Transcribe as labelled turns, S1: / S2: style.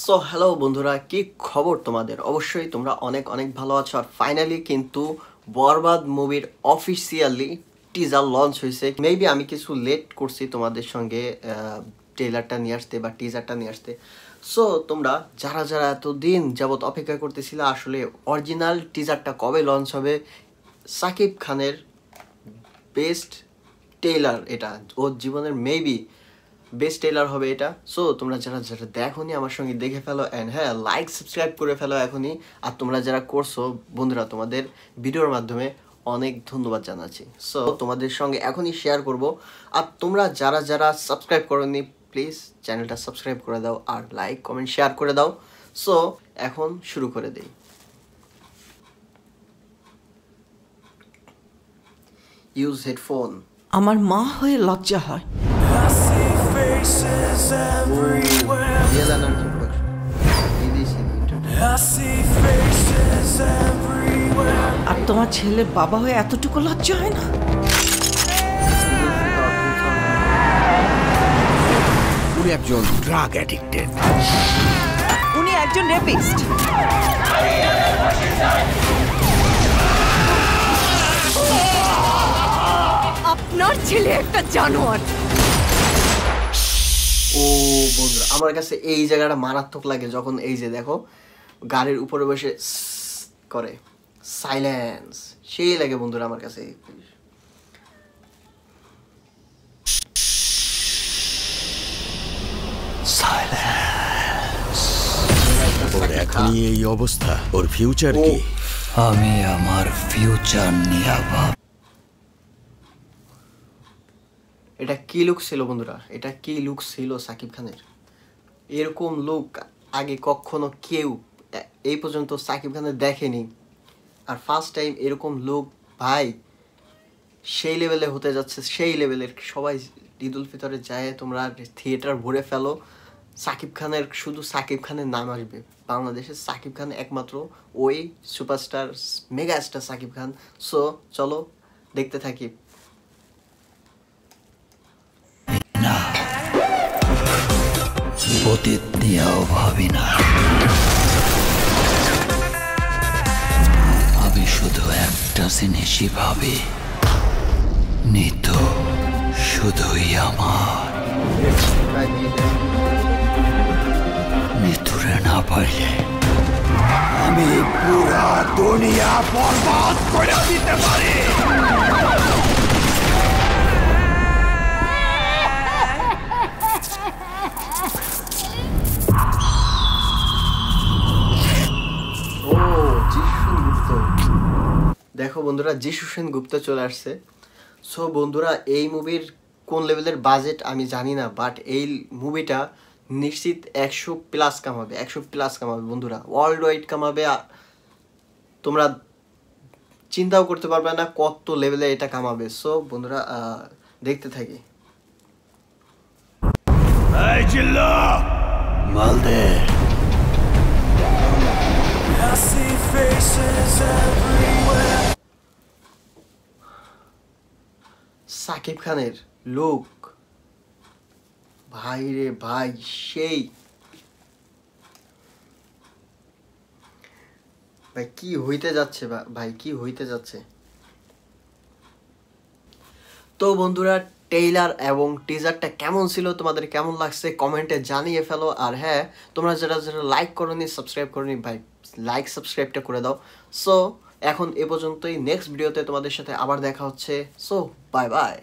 S1: So hello বন্ধুরা, কি খবর তোমাদের? অবশ্যই তোমরা অনেক অনেক ভালো আছো। আর ফাইনালি কিন্তু বরবাদ মুভির অফিসিয়ালি টিজার লঞ্চ হয়েছে। মেবি আমি কিছু লেট করছি তোমাদের সঙ্গে ট্রেলারটা নিয়ে আসতে বা টিজারটা নিয়ে আসতে। সো তোমরা যারা যারা এতদিন যাবত অপেক্ষা করতেছিলে আসলে অরিজিনাল টিজারটা কবে লঞ্চ হবে, সাকিব খানের বেস্ট টেইলার, এটা ওর জীবনের মেবি বেস্ট টেইলার হবে এটা। সো তোমরা যারা যারা দেখোনি আমার সঙ্গে দেখে ফেলো, অ্যান্ড হ্যাঁ লাইক সাবস্ক্রাইব করে ফেলো এখনই। আর তোমরা যারা করছো বন্ধুরা, তোমাদের ভিডিওর মাধ্যমে অনেক ধন্যবাদ জানাচ্ছি। সো তোমাদের সঙ্গে এখনই শেয়ার করব। আর তোমরা যারা যারা সাবস্ক্রাইব করোনি প্লিজ চ্যানেলটা সাবস্ক্রাইব করে দাও আর লাইক কমেন্ট শেয়ার করে দাও। সো এখন শুরু করে দিই। Use headphone.
S2: আমার মা হয়ে লজ্জা হয়। আর তোমার ছেলের বাবা হয়ে এতটুকু লজ্জা হয় না?
S3: উনি একজন ড্রাগ অ্যাডিক্টেড।
S2: উনি একজন রেপিস্ট।
S4: আপনার ছেলে একটা জানোয়ার।
S1: ও বন্ধুরা, আমার কাছে এই জায়গাটা মারাত্মক লাগে যখন এই যে দেখো গাড়ির উপরে বসে করে সাইলেন্স, সেই লাগে বন্ধুরা আমার কাছে।
S3: ওর এখনই এই অবস্থা, ওর ফিউচার কি?
S5: আমি আমার ফিউচার নিয়ে ভাব।
S1: এটা কি লুক ছিল বন্ধুরা, এটা কি লুক ছিল সাকিব খানের? এরকম লুক আগে কখনো কেউ এই পর্যন্ত সাকিব খানের দেখেনি। আর ফার্স্ট টাইম এরকম লুক ভাই সেই লেভেলে হতে যাচ্ছে, সেই লেভেলের। সবাই ঈদ উল ফিতরে যায়, তোমরা থিয়েটার ভরে ফেলো। সাকিব খানের, শুধু সাকিব খানের নাম আসবে বাংলাদেশে। সাকিব খান একমাত্র ওই superstar, mega star Shakib Khan. So চলো দেখতে থাকি।
S5: অতীত নিয়েও ভাবি না, আমি শুধু একটা জিনিসই ভাবি, নিতো শুধুই আমার। মৃত্যুরে না পাইলে
S3: আমি পুরা দুনিয়া বরবাদ করে দিতে পারি।
S1: দেখো বন্ধুরা, যিশু সেনগুপ্ত চলে আসছে। সো বন্ধুরা, এই মুভির কোন লেভেলের বাজেট আমি জানি না, বাট এই মুভিটা নিশ্চিত 100+ কামাবে, 100+ কামাবে বন্ধুরা, ওয়ার্ল্ড ওয়াইড কামাবে। তোমরা চিন্তাও করতে পারবে না কত লেভেলে এটা কামাবে। সো বন্ধুরা দেখতে থাকি।
S3: মালদে
S1: সাকিব খানের লুক ভাই রে ভাই, সেই ভাই কি হইতে যাচ্ছে, ভাই কি হইতে যাচ্ছে। তো বন্ধুরা, টেইলার এবং টিজারটা কেমন ছিল, তোমাদের কেমন লাগছে কমেন্টে জানিয়ে ফেলো। আর হ্যাঁ, তোমরা যারা যারা লাইক করোনি সাবস্ক্রাইব করোনি ভাই লাইক সাবস্ক্রাইবটা করে দাও। সো এখন এ পর্যন্তই, নেক্সট ভিডিওতে তোমাদের সাথে আবার দেখা হচ্ছে। So bye bye.